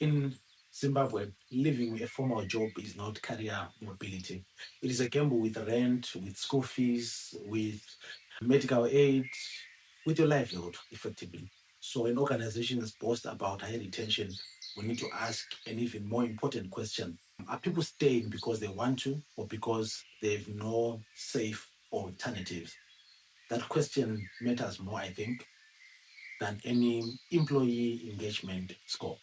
In Zimbabwe, living a formal job is not career mobility. It is a gamble with rent, with school fees, with medical aid, with your livelihood, effectively. So, when organizations boast about high retention, we need to ask an even more important question: are people staying because they want to, or because they have no safe alternatives? That question matters more, I think, than any employee engagement score.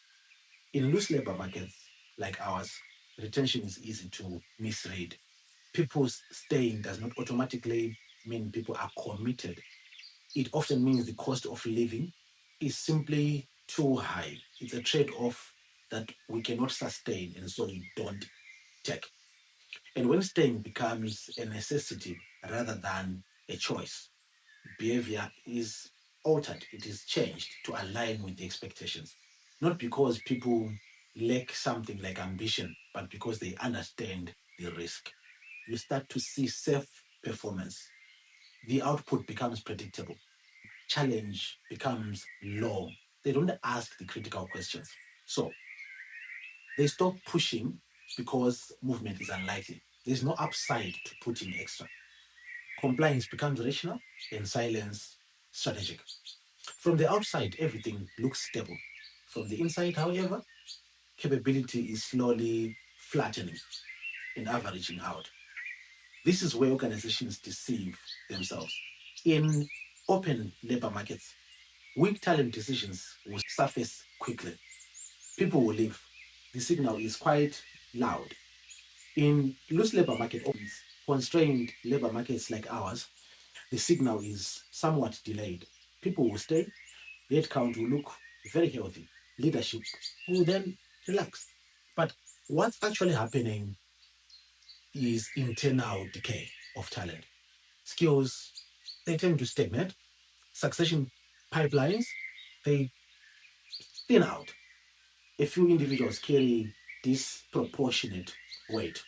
In loose labor markets like ours, retention is easy to misread. People staying does not automatically mean people are committed. It often means the cost of living is simply too high. It's a trade off that we cannot sustain, and so we don't take. And when staying becomes a necessity rather than a choice, behavior is altered, it is changed to align with the expectations. Not because people lack something like ambition, but because they understand the risk. You start to see safe performance. The output becomes predictable. Challenge becomes low. They don't ask the critical questions. So they stop pushing because movement is unlikely. There's no upside to putting extra. Compliance becomes rational and silence strategic. From the outside, everything looks stable. From the inside, however, capability is slowly flattening and averaging out. This is where organizations deceive themselves. In open labor markets, weak talent decisions will surface quickly. People will leave. The signal is quite loud. In loose labor market, constrained labor markets like ours, the signal is somewhat delayed. People will stay, the headcount will look very healthy. Leadership will then relax. But what's actually happening is internal decay of talent. Skills, they tend to stagnate. Succession pipelines, they thin out. A few individuals carry disproportionate weight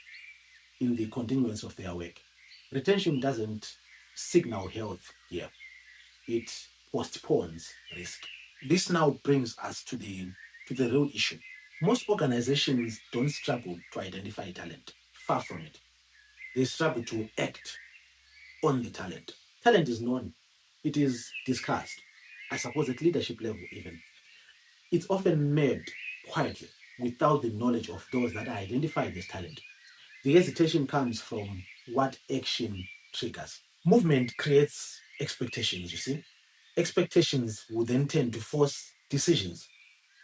in the continuance of their work. Retention doesn't signal health here, it postpones risk. This now brings us to the real issue. Most organizations don't struggle to identify talent. Far from it. They struggle to act on the talent. Talent is known, it is discussed, I suppose at leadership level even. It's often made quietly without the knowledge of those that are identified as talent. The hesitation comes from what action triggers. Movement creates expectations, you see. Expectations will then tend to force decisions,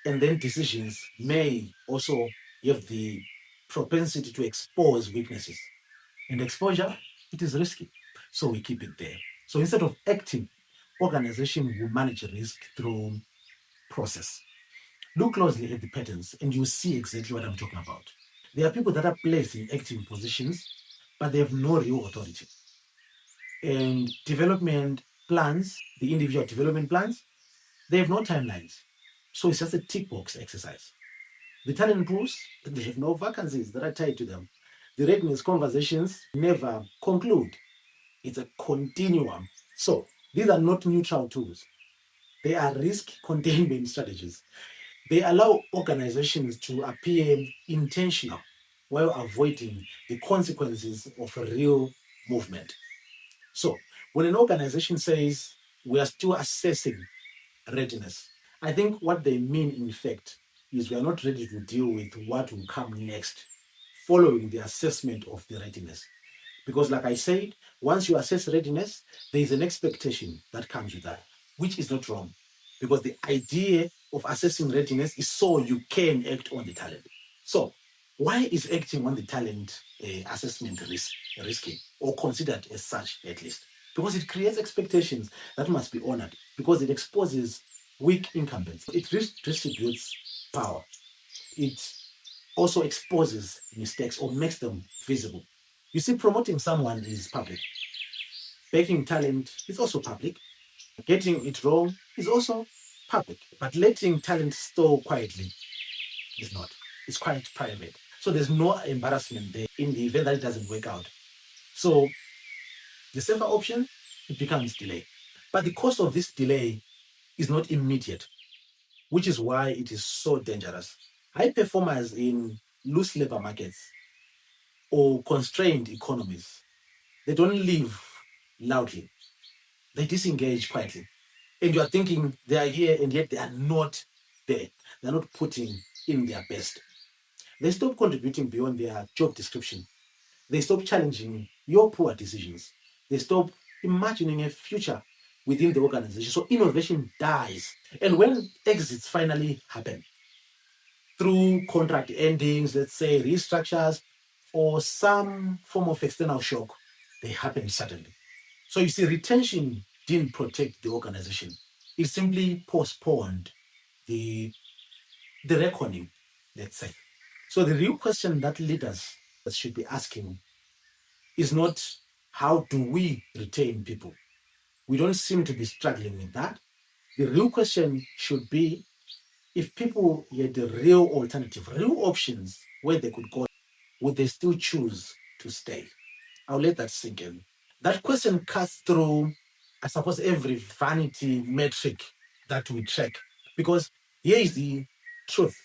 and then decisions may also have the propensity to expose weaknesses. And exposure, it is risky. So we keep it there. So instead of acting, organization will manage risk through process. Look closely at the patterns and you see exactly what I'm talking about. There are people that are placed in acting positions, but they have no real authority. And development plans, the individual development plans, they have no timelines. So it's just a tick box exercise. The talent pools, they have no vacancies that are tied to them. The readiness conversations never conclude. It's a continuum. So these are not neutral tools. They are risk containment strategies. They allow organizations to appear intentional while avoiding the consequences of a real movement. So when an organization says we are still assessing readiness, I think what they mean, in fact, is we are not ready to deal with what will come next following the assessment of the readiness. Because, like I said, once you assess readiness, there is an expectation that comes with that, which is not wrong. Because the idea of assessing readiness is so you can act on the talent. So, why is acting on the talent assessment risky or considered as such, at least? Because it creates expectations that must be honored, because it exposes weak incumbents, it distributes power, it also exposes mistakes or makes them visible. You see, promoting someone is public. Backing talent is also public. Getting it wrong is also public. But letting talent stall quietly is not. It's quite private. So there's no embarrassment there in the event that it doesn't work out. So the safer option, it becomes delay. But the cost of this delay is not immediate, which is why it is so dangerous. High performers in loose labor markets or constrained economies, they don't live loudly. They disengage quietly. And you are thinking they are here and yet they are not there. They're not putting in their best. They stop contributing beyond their job description. They stop challenging your poor decisions. They stop imagining a future within the organization. So innovation dies. And when exits finally happen, through contract endings, let's say restructures, or some form of external shock, they happen suddenly. So you see, retention didn't protect the organization. It simply postponed the, the reckoning, let's say. So the real question that leaders should be asking is not how do we retain people? We don't seem to be struggling with that. The real question should be if people had a real alternative, real options where they could go, would they still choose to stay? I'll let that sink in. That question cuts through, I suppose, every vanity metric that we track. Because here is the truth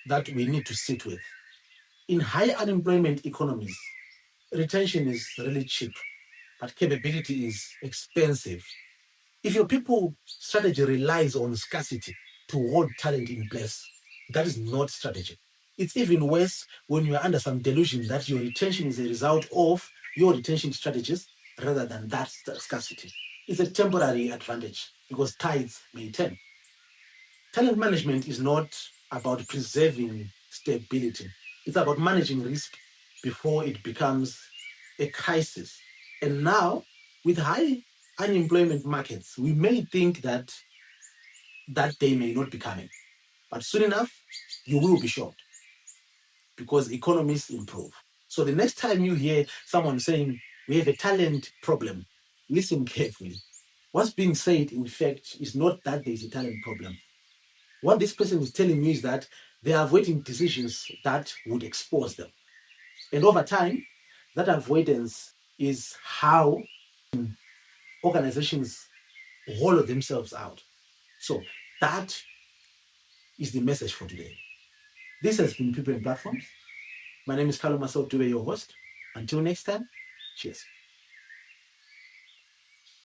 that we need to sit with. In high unemployment economies, retention is really cheap, but capability is expensive. If your people strategy relies on scarcity to hold talent in place, that is not strategy. It's even worse when you are under some delusion that your retention is a result of your retention strategies rather than that scarcity. It's a temporary advantage because tides may turn. Talent management is not about preserving stability, it's about managing risk before it becomes a crisis. And now, with high unemployment markets, we may think that that day may not be coming. But soon enough, you will be shocked because economies improve. So the next time you hear someone saying, we have a talent problem, listen carefully. What's being said, in fact, is not that there's a talent problem. What this person is telling me is that they are avoiding decisions that would expose them. And over time, that avoidance is how organizations hollow themselves out. So that is the message for today. This has been People and Platforms. My name is Carlo-Marcel, your host. Until next time, cheers.